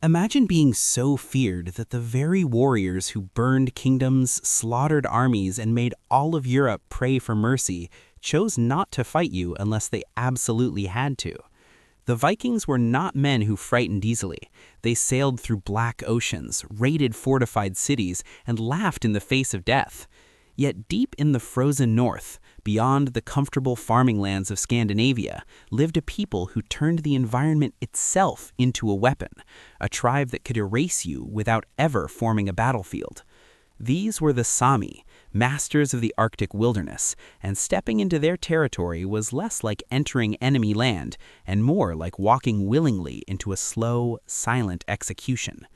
Imagine being so feared that the very warriors who burned kingdoms, slaughtered armies, and made all of Europe pray for mercy chose not to fight you unless they absolutely had to. The Vikings were not men who frightened easily. They sailed through black oceans, raided fortified cities, and laughed in the face of death. Yet deep in the frozen north, beyond the comfortable farming lands of Scandinavia, lived a people who turned the environment itself into a weapon, a tribe that could erase you without ever forming a battlefield. These were the Sámi, masters of the Arctic wilderness, and stepping into their territory was less like entering enemy land and more like walking willingly into a slow, silent execution.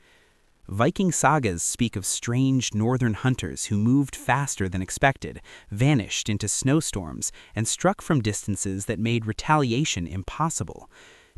Viking sagas speak of strange northern hunters who moved faster than expected, vanished into snowstorms, and struck from distances that made retaliation impossible.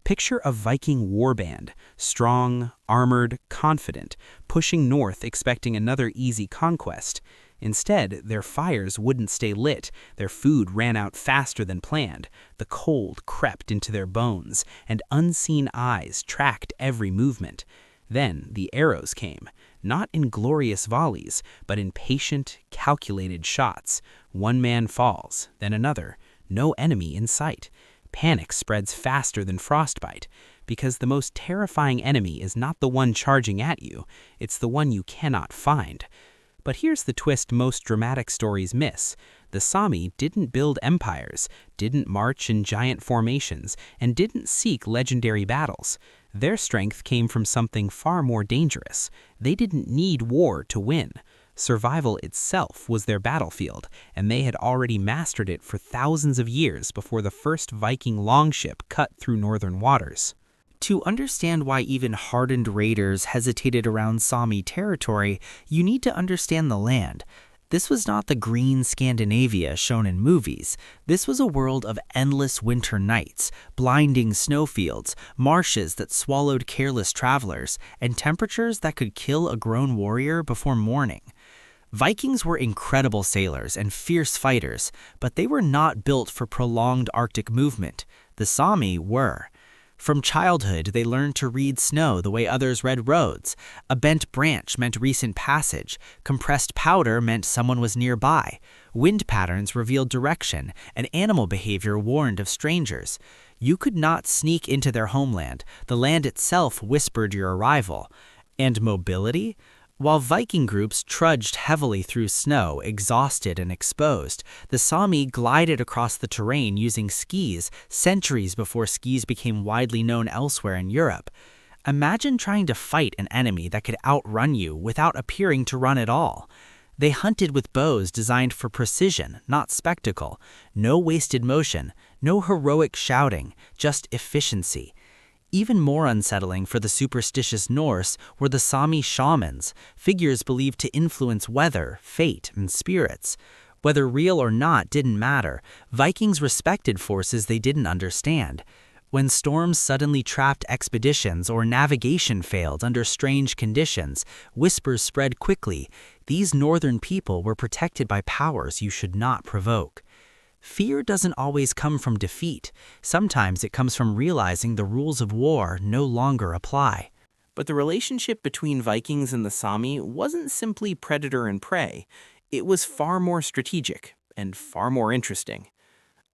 Picture a Viking warband, strong, armored, confident, pushing north expecting another easy conquest. Instead, their fires wouldn't stay lit, their food ran out faster than planned, the cold crept into their bones, and unseen eyes tracked every movement. Then the arrows came, not in glorious volleys, but in patient, calculated shots. One man falls, then another, no enemy in sight. Panic spreads faster than frostbite, because the most terrifying enemy is not the one charging at you, it's the one you cannot find. But here's the twist most dramatic stories miss. The Sámi didn't build empires, didn't march in giant formations, and didn't seek legendary battles. Their strength came from something far more dangerous. They didn't need war to win. Survival itself was their battlefield, and they had already mastered it for thousands of years before the first Viking longship cut through northern waters. To understand why even hardened raiders hesitated around Sámi territory, you need to understand the land. This was not the green Scandinavia shown in movies. This was a world of endless winter nights, blinding snowfields, marshes that swallowed careless travelers, and temperatures that could kill a grown warrior before morning. Vikings were incredible sailors and fierce fighters, but they were not built for prolonged Arctic movement. The Sámi were. From childhood, they learned to read snow the way others read roads. A bent branch meant recent passage. Compressed powder meant someone was nearby. Wind patterns revealed direction, and animal behavior warned of strangers. You could not sneak into their homeland. The land itself whispered your arrival. And mobility? While Viking groups trudged heavily through snow, exhausted and exposed, the Sámi glided across the terrain using skis centuries before skis became widely known elsewhere in Europe. Imagine trying to fight an enemy that could outrun you without appearing to run at all. They hunted with bows designed for precision, not spectacle. No wasted motion, no heroic shouting, just efficiency. Even more unsettling for the superstitious Norse were the Sámi shamans, figures believed to influence weather, fate, and spirits. Whether real or not didn't matter. Vikings respected forces they didn't understand. When storms suddenly trapped expeditions or navigation failed under strange conditions, whispers spread quickly. These northern people were protected by powers you should not provoke. Fear doesn't always come from defeat. Sometimes it comes from realizing the rules of war no longer apply. But the relationship between Vikings and the Sámi wasn't simply predator and prey. It was far more strategic and far more interesting.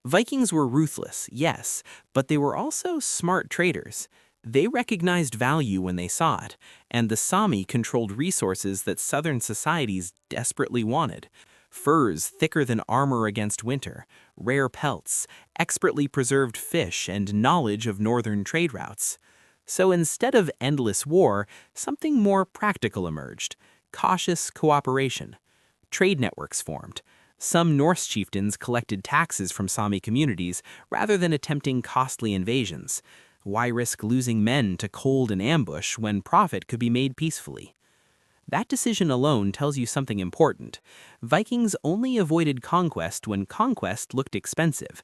Vikings were ruthless, yes, but they were also smart traders. They recognized value when they saw it, and the Sámi controlled resources that southern societies desperately wanted. Furs thicker than armor against winter, rare pelts, expertly preserved fish, and knowledge of northern trade routes. So instead of endless war, something more practical emerged: cautious cooperation. Trade networks formed. Some Norse chieftains collected taxes from Sámi communities rather than attempting costly invasions. Why risk losing men to cold and ambush when profit could be made peacefully? That decision alone tells you something important. Vikings only avoided conquest when conquest looked expensive.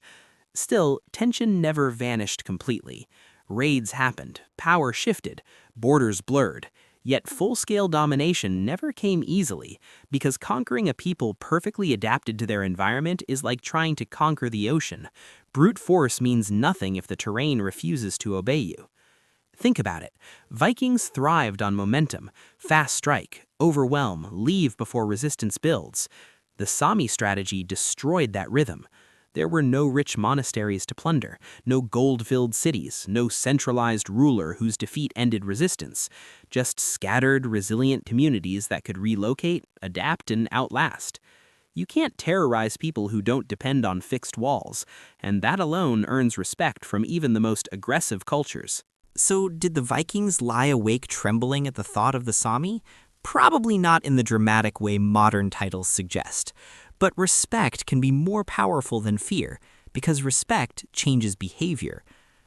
Still, tension never vanished completely. Raids happened, power shifted, borders blurred. Yet full-scale domination never came easily, because conquering a people perfectly adapted to their environment is like trying to conquer the ocean. Brute force means nothing if the terrain refuses to obey you. Think about it. Vikings thrived on momentum, fast strike, overwhelm, leave before resistance builds. The Sami strategy destroyed that rhythm. There were no rich monasteries to plunder, no gold-filled cities, no centralized ruler whose defeat ended resistance, just scattered, resilient communities that could relocate, adapt, and outlast. You can't terrorize people who don't depend on fixed walls, and that alone earns respect from even the most aggressive cultures. So did the Vikings lie awake trembling at the thought of the Sami? Probably not in the dramatic way modern titles suggest. But respect can be more powerful than fear, because respect changes behavior.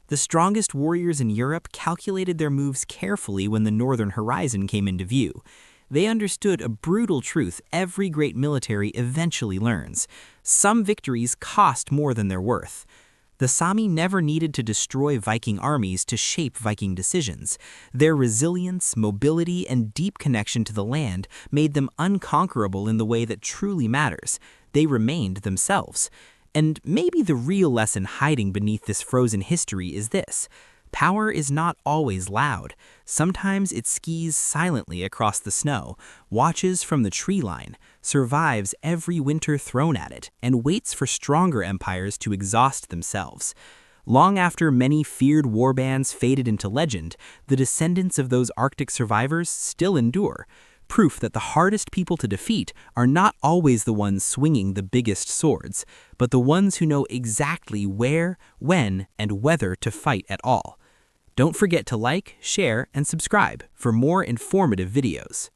The strongest warriors in Europe calculated their moves carefully when the northern horizon came into view. They understood a brutal truth every great military eventually learns. Some victories cost more than their worth. The Sami never needed to destroy Viking armies to shape Viking decisions. Their resilience, mobility, and deep connection to the land made them unconquerable in the way that truly matters. They remained themselves. And maybe the real lesson hiding beneath this frozen history is this: power is not always loud. Sometimes it skis silently across the snow, watches from the tree line, survives every winter thrown at it, and waits for stronger empires to exhaust themselves. Long after many feared warbands faded into legend, the descendants of those Arctic survivors still endure. Proof that the hardest people to defeat are not always the ones swinging the biggest swords, but the ones who know exactly where, when, and whether to fight at all. Don't forget to like, share, and subscribe for more informative videos.